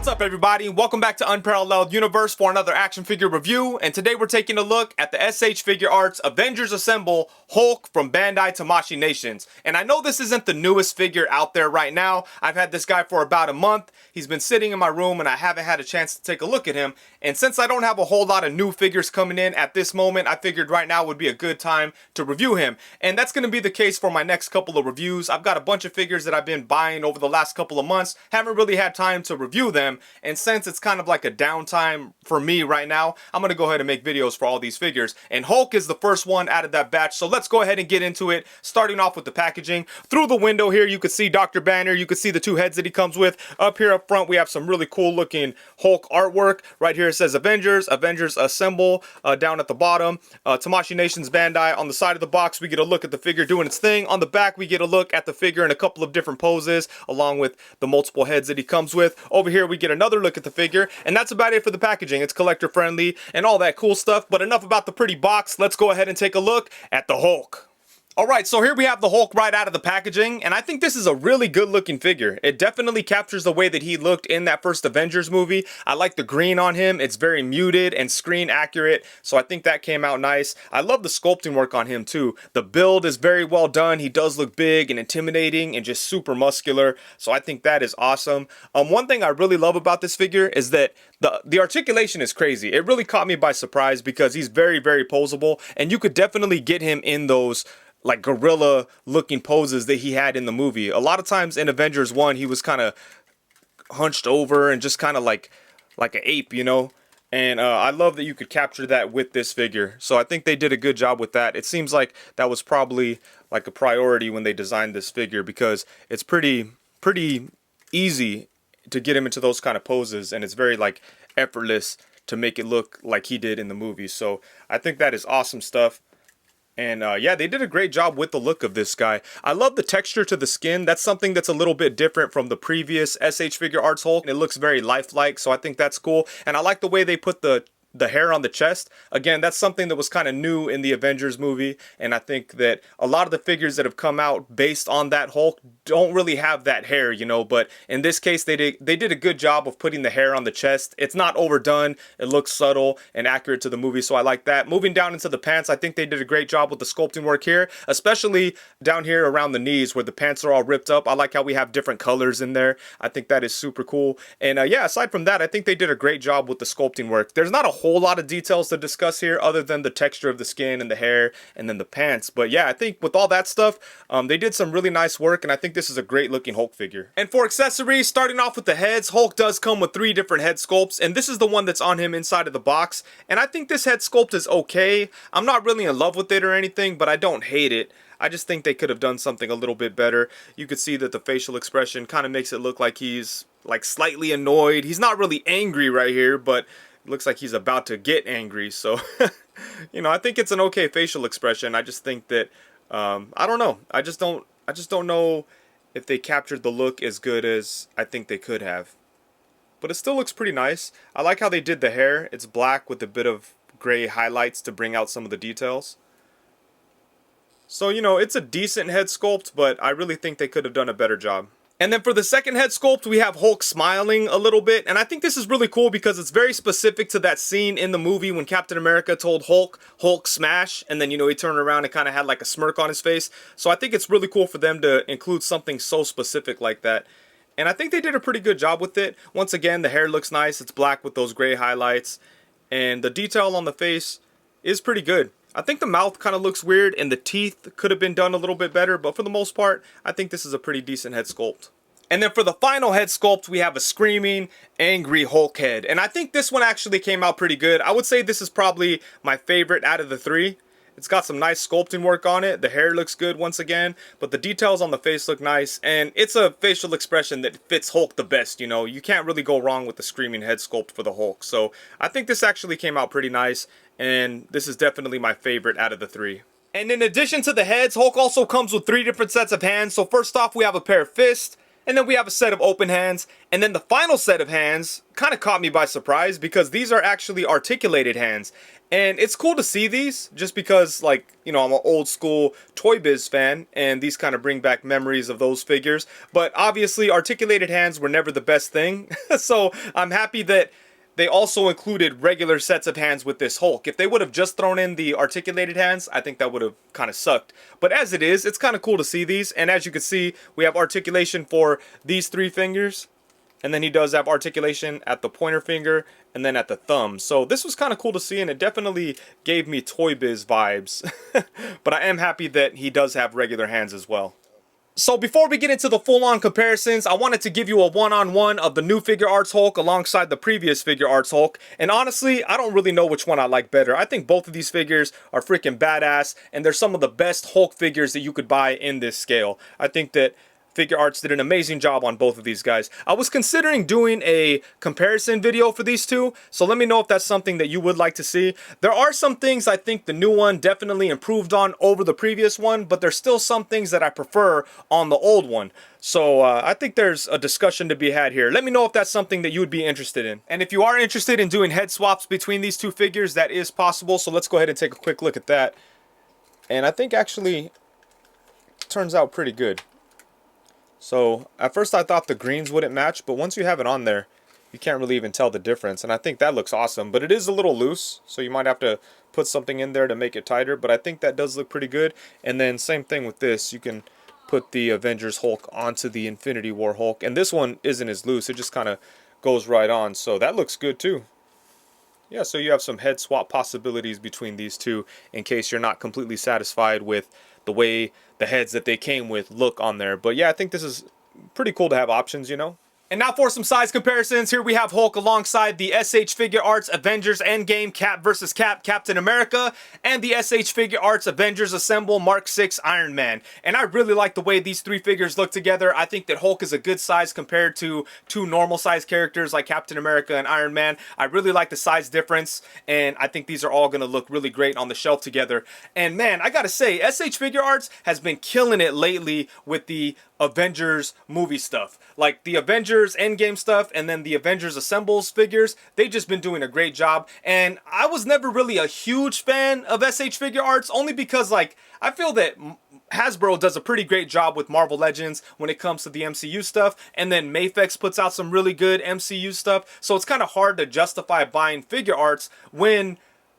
What's up, everybody? Welcome back to Unparalleled Universe for another action figure review, and today we're taking a look at the S.H Figuarts Avengers Assemble Hulk from Bandai Tamashii Nations. And I know this isn't the newest figure out there right now. I've had this guy for about a month. He's been sitting in my room and I haven't had a chance to take a look at him. And since I don't have a whole lot of new figures coming in at this moment, I figured right now would be a good time to review him. And that's going to be the case for my next couple of reviews. I've got a bunch of figures that I've been buying over the last couple of months. Haven't really had time to review them. And since it's kind of like a downtime for me right now, I'm going to go ahead and make videos for all these figures. And Hulk is the first one out of that batch. So let's go ahead and get into it. Starting off with the packaging. Through the window here, you can see Dr. Banner. You can see the two heads that he comes with. Up here up front, we have some really cool looking Hulk artwork. Right here it says Avengers Assemble. Down at the bottom, Tamashii Nations Bandai. On the side of the box, we get a look at the figure doing its thing. On the back, we get a look at the figure in a couple of different poses, along with the multiple heads that he comes with. Over here, we get another look at the figure, and that's about it for the packaging. It's collector friendly and all that cool stuff, but enough about the pretty box. Let's go ahead and take a look at the Hulk. Alright, so here we have the Hulk right out of the packaging, and I think this is a really good looking figure. It definitely captures the way that he looked in that first Avengers movie. I like the green on him. It's very muted and screen accurate, so I think that came out nice. I love the sculpting work on him too. The build is very well done. He does look big and intimidating and just super muscular, so I think that is awesome. One thing I really love about this figure is that the articulation is crazy. It really caught me by surprise because he's very, very poseable, and you could definitely get him in those like gorilla looking poses that he had in the movie. A lot of times in Avengers 1, he was kind of hunched over and just kind of like an ape, you know? And I love that you could capture that with this figure. So I think they did a good job with that. It seems like that was probably like a priority when they designed this figure because it's pretty easy to get him into those kind of poses, and it's very like effortless to make it look like he did in the movie. So I think that is awesome stuff. And yeah, they did a great job with the look of this guy. I love the texture to the skin. That's something that's a little bit different from the previous S.H Figuarts Hulk. It looks very lifelike, so I think that's cool. And I like the way they put the hair on the chest. Again, that's something that was kind of new in the Avengers movie, and I think that a lot of the figures that have come out based on that Hulk don't really have that hair, you know, but in this case they did a good job of putting the hair on the chest. It's not overdone. It looks subtle and accurate to the movie, so I like that. Moving down into the pants, I think they did a great job with the sculpting work here, especially down here around the knees where the pants are all ripped up. I like how we have different colors in there. I think that is super cool. And yeah, aside from that, I think they did a great job with the sculpting work. There's not a whole lot of details to discuss here other than the texture of the skin and the hair and then the pants, but yeah, I think with all that stuff they did some really nice work, and I think this is a great looking Hulk figure. And for accessories, starting off with the heads, Hulk does come with 3 different head sculpts, and this is the one that's on him inside of the box, and I think this head sculpt is okay. I'm not really in love with it or anything, but I don't hate it. I just think they could have done something a little bit better. You could see that the facial expression kind of makes it look like he's like slightly annoyed. He's not really angry right here, but looks like he's about to get angry, so you know, I think it's an okay facial expression. I just think that I don't know. I just don't know if they captured the look as good as I think they could have. But it still looks pretty nice. I like how they did the hair. It's black with a bit of gray highlights to bring out some of the details. So, you know, it's a decent head sculpt, but I really think they could have done a better job. And then for the second head sculpt, we have Hulk smiling a little bit, and I think this is really cool because it's very specific to that scene in the movie when Captain America told Hulk smash, and then, you know, he turned around and kind of had like a smirk on his face. So I think it's really cool for them to include something so specific like that. And I think they did a pretty good job with it. Once again, the hair looks nice. It's black with those gray highlights, and the detail on the face is pretty good. I think the mouth kind of looks weird and the teeth could have been done a little bit better, but for the most part, I think this is a pretty decent head sculpt. And then for the final head sculpt, we have a screaming, angry Hulk head. And I think this one actually came out pretty good. I would say this is probably my favorite out of the 3. It's got some nice sculpting work on it. The hair looks good once again, but the details on the face look nice. And it's a facial expression that fits Hulk the best, you know. You can't really go wrong with the screaming head sculpt for the Hulk. So I think this actually came out pretty nice, and this is definitely my favorite out of the 3. And in addition to the heads, Hulk also comes with 3 different sets of hands. So first off, we have a pair of fists. And then we have a set of open hands, and then the final set of hands kind of caught me by surprise because these are actually articulated hands. And it's cool to see these just because, like, you know, I'm an old school Toy Biz fan and these kind of bring back memories of those figures. But obviously, articulated hands were never the best thing. So I'm happy that they also included regular sets of hands with this Hulk. If they would have just thrown in the articulated hands, I think that would have kind of sucked. But as it is, it's kind of cool to see these. And as you can see, we have articulation for these 3 fingers. And then he does have articulation at the pointer finger and then at the thumb. So this was kind of cool to see, and it definitely gave me Toy Biz vibes. But I am happy that he does have regular hands as well. So before we get into the full-on comparisons, I wanted to give you a one-on-one of the new Figuarts Hulk alongside the previous Figuarts Hulk. And honestly, I don't really know which one I like better. I think both of these figures are freaking badass, and they're some of the best Hulk figures that you could buy in this scale. I think that Figuarts did an amazing job on both of these guys. I was considering doing a comparison video for these two, so let me know if that's something that you would like to see. There are some things I think the new one definitely improved on over the previous one, but there's still some things that I prefer on the old one. So I think there's a discussion to be had here. Let me know if that's something that you would be interested in. And if you are interested in doing head swaps between these two figures, that is possible. So let's go ahead and take a quick look at that. And I think actually it turns out pretty good. So at first I thought the greens wouldn't match, but once you have it on there, you can't really even tell the difference. And I think that looks awesome, but it is a little loose, so you might have to put something in there to make it tighter, but I think that does look pretty good. And then same thing with this, you can put the Avengers Hulk onto the Infinity War Hulk, and this one isn't as loose, it just kind of goes right on, so that looks good too. Yeah, so you have some head swap possibilities between these two in case you're not completely satisfied with the way the heads that they came with look on there. But yeah, I think this is pretty cool to have options, you know. And now for some size comparisons. Here we have Hulk alongside the S.H Figuarts Avengers Endgame Cap vs. Cap Captain America and the S.H Figuarts Avengers Assemble Mark 6 Iron Man. And I really like the way these 3 figures look together. I think that Hulk is a good size compared to 2 normal size characters like Captain America and Iron Man. I really like the size difference, and I think these are all going to look really great on the shelf together. And man, I gotta say, S.H Figuarts has been killing it lately with the Avengers movie stuff. Like the Avengers Endgame stuff and then the Avengers Assembles figures, they've just been doing a great job. And I was never really a huge fan of S.H Figuarts, only because like I feel that Hasbro does a pretty great job with Marvel Legends when it comes to the MCU stuff, and then Mafex puts out some really good MCU stuff, so it's kind of hard to justify buying Figuarts when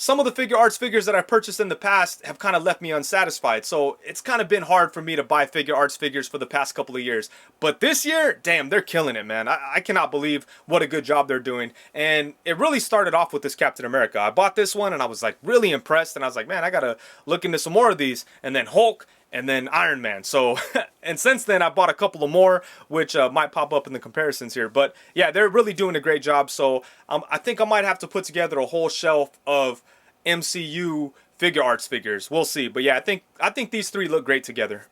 some of the Figuarts figures that I purchased in the past have kind of left me unsatisfied. So it's kind of been hard for me to buy Figuarts figures for the past couple of years. But this year, damn, they're killing it, man. I cannot believe what a good job they're doing. And it really started off with this Captain America. I bought this one and I was like really impressed. And I was like, man, I gotta look into some more of these. And then Hulk, and then Iron Man. So, and since then I bought a couple of more, which might pop up in the comparisons here. But yeah, they're really doing a great job. So I think I might have to put together a whole shelf of MCU Figuarts figures. We'll see. But yeah, I think these 3 look great together.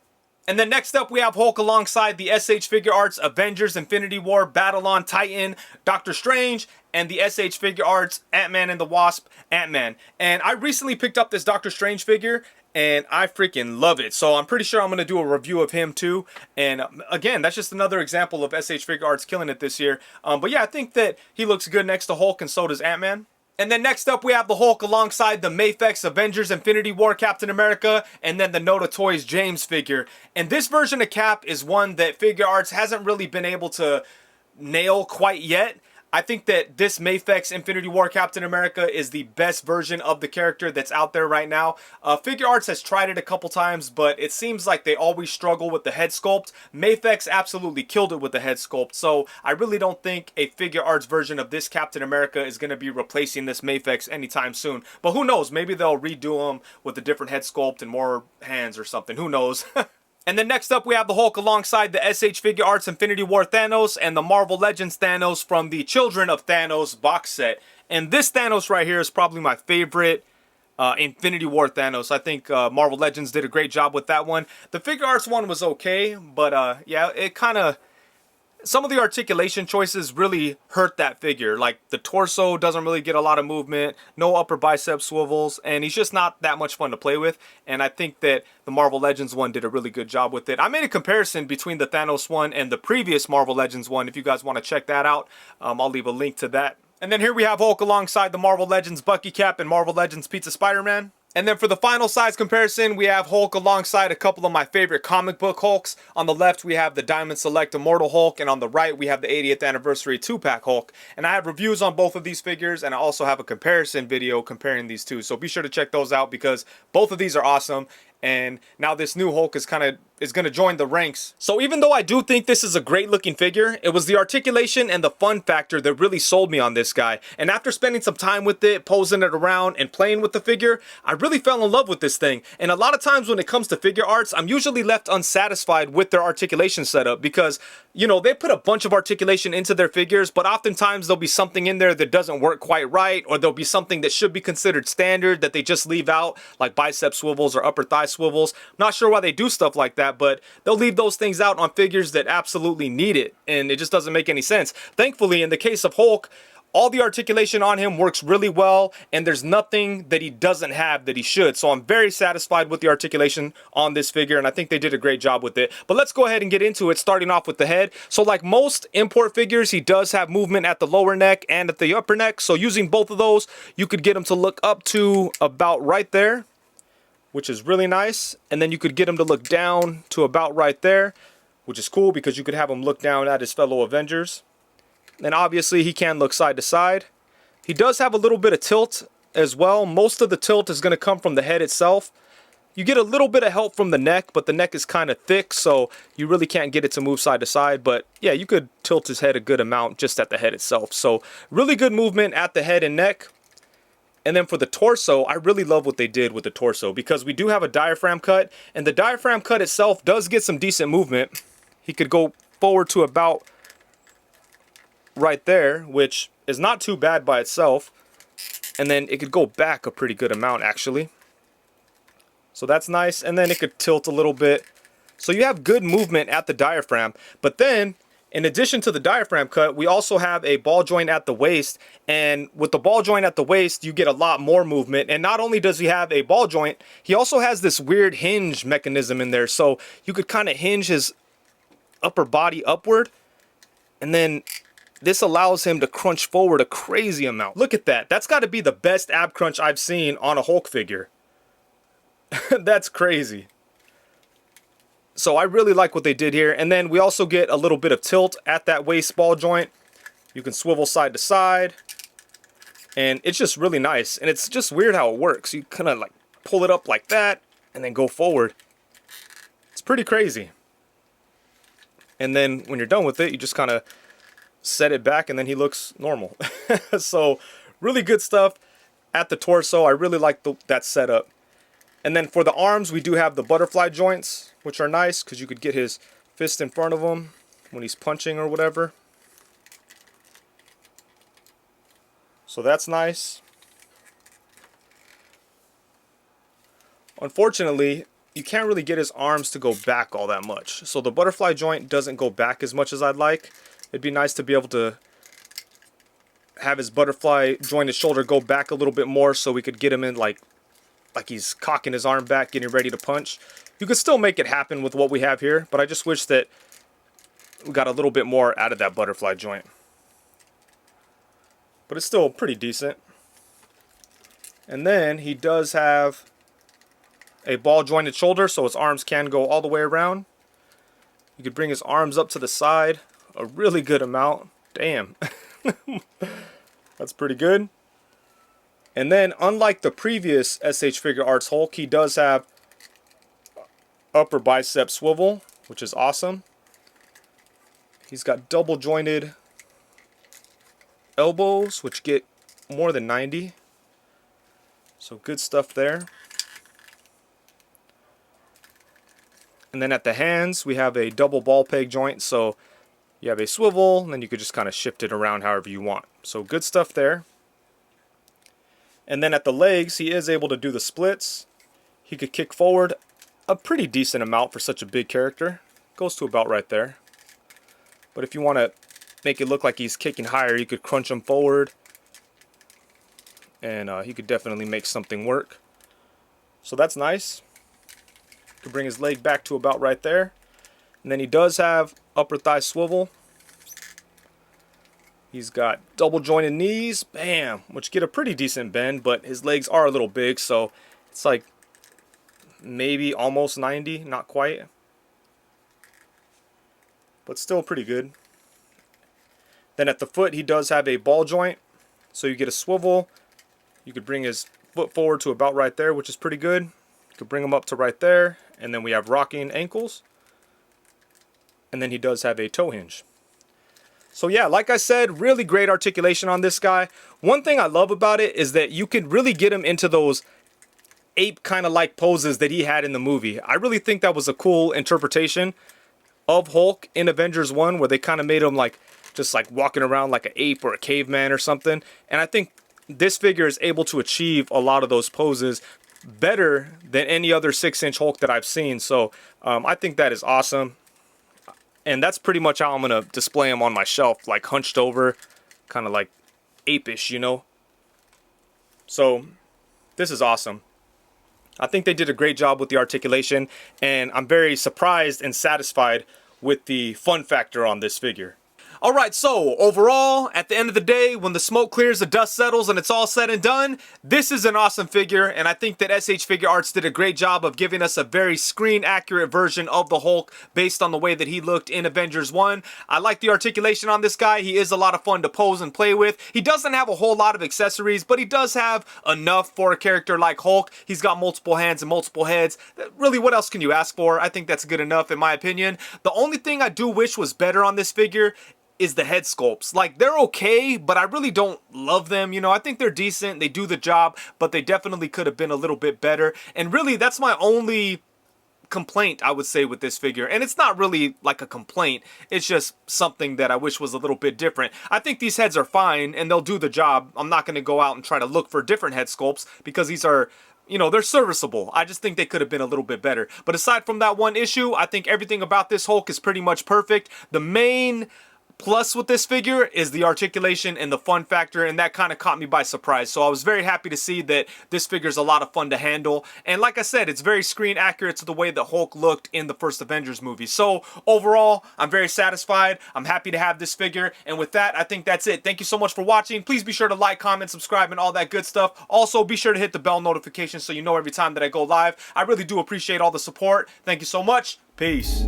And then next up, we have Hulk alongside the S.H Figuarts Avengers Infinity War Battle on Titan Doctor Strange and the S.H Figuarts Ant-Man and the Wasp Ant-Man. And I recently picked up this Doctor Strange figure, and I freaking love it. So I'm pretty sure I'm going to do a review of him too. And again, that's just another example of S.H Figuarts killing it this year. But yeah, I think that he looks good next to Hulk, and so does Ant-Man. And then next up, we have the Hulk alongside the Mafex Avengers Infinity War Captain America, and then the Noda Toys James figure. And this version of Cap is one that Figuarts hasn't really been able to nail quite yet. I think that this Mafex Infinity War Captain America is the best version of the character that's out there right now. Figuarts has tried it a couple times, but it seems like they always struggle with the head sculpt. Mafex absolutely killed it with the head sculpt, so I really don't think a Figuarts version of this Captain America is going to be replacing this Mafex anytime soon. But who knows, maybe they'll redo him with a different head sculpt and more hands or something, who knows. And then next up, we have the Hulk alongside the S.H Figuarts Infinity War Thanos and the Marvel Legends Thanos from the Children of Thanos box set. And this Thanos right here is probably my favorite Infinity War Thanos. I think Marvel Legends did a great job with that one. The Figuarts one was okay, but yeah, it kind of... Some of the articulation choices really hurt that figure. Like the torso doesn't really get a lot of movement, no upper bicep swivels, and he's just not that much fun to play with. And I think that the Marvel Legends one did a really good job with it. I made a comparison between the Thanos one and the previous Marvel Legends one. If you guys want to check that out, I'll leave a link to that And then here we have Hulk alongside the Marvel Legends Bucky Cap and Marvel Legends Pizza Spider-Man. And then for the final size comparison, we have Hulk alongside a couple of my favorite comic book Hulks. On the left, we have the Diamond Select Immortal Hulk, and on the right, we have the 80th Anniversary 2-pack Hulk. And I have reviews on both of these figures, and I also have a comparison video comparing these two. So be sure to check those out because both of these are awesome. And now this new Hulk is going to join the ranks. So even though I do think this is a great looking figure, it was the articulation and the fun factor that really sold me on this guy. And after spending some time with it, posing it around and playing with the figure, I really fell in love with this thing. And a lot of times when it comes to figure arts, I'm usually left unsatisfied with their articulation setup because, you know, they put a bunch of articulation into their figures, but oftentimes there'll be something in there that doesn't work quite right, or there'll be something that should be considered standard that they just leave out, like bicep swivels or upper thigh swivels. I'm not sure why they do stuff like that, but they'll leave those things out on figures that absolutely need it, and it just doesn't make any sense. Thankfully, in the case of Hulk, all the articulation on him works really well, and there's nothing that he doesn't have that he should. So I'm very satisfied with the articulation on this figure, and I think they did a great job with it. But let's go ahead and get into it, starting off with the head. So like most import figures, he does have movement at the lower neck and at the upper neck. So using both of those, you could get him to look up to about right there, which is really nice. And then you could get him to look down to about right there, which is cool because you could have him look down at his fellow Avengers. And obviously he can look side to side. He does have a little bit of tilt as well. Most of the tilt is going to come from the head itself. You get a little bit of help from the neck, but the neck is kind of thick, so you really can't get it to move side to side. But yeah, you could tilt his head a good amount just at the head itself. So really good movement at the head and neck. And then for the torso, I really love what they did with the torso because we do have a diaphragm cut, and the diaphragm cut itself does get some decent movement. He could go forward to about right there, which is not too bad by itself. And then it could go back a pretty good amount, actually. So that's nice. And then it could tilt a little bit. So you have good movement at the diaphragm. But then, in addition to the diaphragm cut, we also have a ball joint at the waist. And with the ball joint at the waist, you get a lot more movement. And not only does he have a ball joint, he also has this weird hinge mechanism in there. So you could kind of hinge his upper body upward. And then this allows him to crunch forward a crazy amount. Look at that. That's got to be the best ab crunch I've seen on a Hulk figure. That's crazy. So I really like what they did here. And then we also get a little bit of tilt at that waist ball joint. You can swivel side to side. And it's just really nice. And it's just weird how it works. You kind of like pull it up like that and then go forward. It's pretty crazy. And then when you're done with it, you just kind of set it back and then he looks normal. So really good stuff at the torso. I really like that setup. And then for the arms, we do have the butterfly joints, which are nice because you could get his fist in front of him when he's punching or whatever. So that's nice. Unfortunately, you can't really get his arms to go back all that much. So the butterfly joint doesn't go back as much as I'd like. It'd be nice to be able to have his butterfly joint, his shoulder go back a little bit more so we could get him in like he's cocking his arm back, getting ready to punch. You could still make it happen with what we have here, but I just wish that we got a little bit more out of that butterfly joint. But it's still pretty decent. And then he does have a ball jointed shoulder, so his arms can go all the way around. You could bring his arms up to the side a really good amount. Damn. That's pretty good. And then, unlike the previous S.H Figuarts Hulk, he does have upper bicep swivel, which is awesome. He's got double jointed elbows, which get more than 90. So good stuff there. And then at the hands, we have a double ball peg joint, so you have a swivel, and then you could just kind of shift it around however you want. So good stuff there. And then at the legs, he is able to do the splits. He could kick forward a pretty decent amount for such a big character. Goes to about right there. But if you want to make it look like he's kicking higher, you could crunch him forward. And he could definitely make something work. So that's nice. Could bring his leg back to about right there. And then he does have upper thigh swivel. He's got double jointed knees, bam, which get a pretty decent bend, but his legs are a little big, so it's like maybe almost 90, not quite, but still pretty good. Then at the foot, he does have a ball joint, so you get a swivel. You could bring his foot forward to about right there, which is pretty good. You could bring him up to right there, and then we have rocking ankles. And then he does have a toe hinge. So yeah, like I said, really great articulation on this guy. One thing I love about it is that you could really get him into those ape kind of like poses that he had in the movie. I really think that was a cool interpretation of Hulk in Avengers 1, where they kind of made him like just like walking around like an ape or a caveman or something. And I think this figure is able to achieve a lot of those poses better than any other 6-inch Hulk that I've seen. So I think that is awesome. And that's pretty much how I'm going to display him on my shelf, like hunched over, kind of like ape-ish, you know. So this is awesome. I think they did a great job with the articulation, and I'm very surprised and satisfied with the fun factor on this figure. Alright, so overall, at the end of the day, when the smoke clears, the dust settles, and it's all said and done, this is an awesome figure, and I think that S.H Figuarts did a great job of giving us a very screen-accurate version of the Hulk based on the way that he looked in Avengers 1. I like the articulation on this guy. He is a lot of fun to pose and play with. He doesn't have a whole lot of accessories, but he does have enough for a character like Hulk. He's got multiple hands and multiple heads. Really, what else can you ask for? I think that's good enough in my opinion. The only thing I do wish was better on this figure is the head sculpts. Like, they're okay, but I really don't love them. You know, I think they're decent. They do the job, but they definitely could have been a little bit better. And really, that's my only complaint, I would say, with this figure. And it's not really like a complaint. It's just something that I wish was a little bit different. I think these heads are fine, and they'll do the job. I'm not going to go out and try to look for different head sculpts, because these are, you know, they're serviceable. I just think they could have been a little bit better. But aside from that one issue, I think everything about this Hulk is pretty much perfect. The main plus with this figure is the articulation and the fun factor, and that kind of caught me by surprise. So I was very happy to see that this figure is a lot of fun to handle. And like I said, it's very screen accurate to the way that Hulk looked in the first Avengers movie. So overall, I'm very satisfied. I'm happy to have this figure. And with that, I think that's it. Thank you so much for watching. Please be sure to like, comment, subscribe, and all that good stuff. Also, be sure to hit the bell notification so you know every time that I go live. I really do appreciate all the support. Thank you so much. Peace.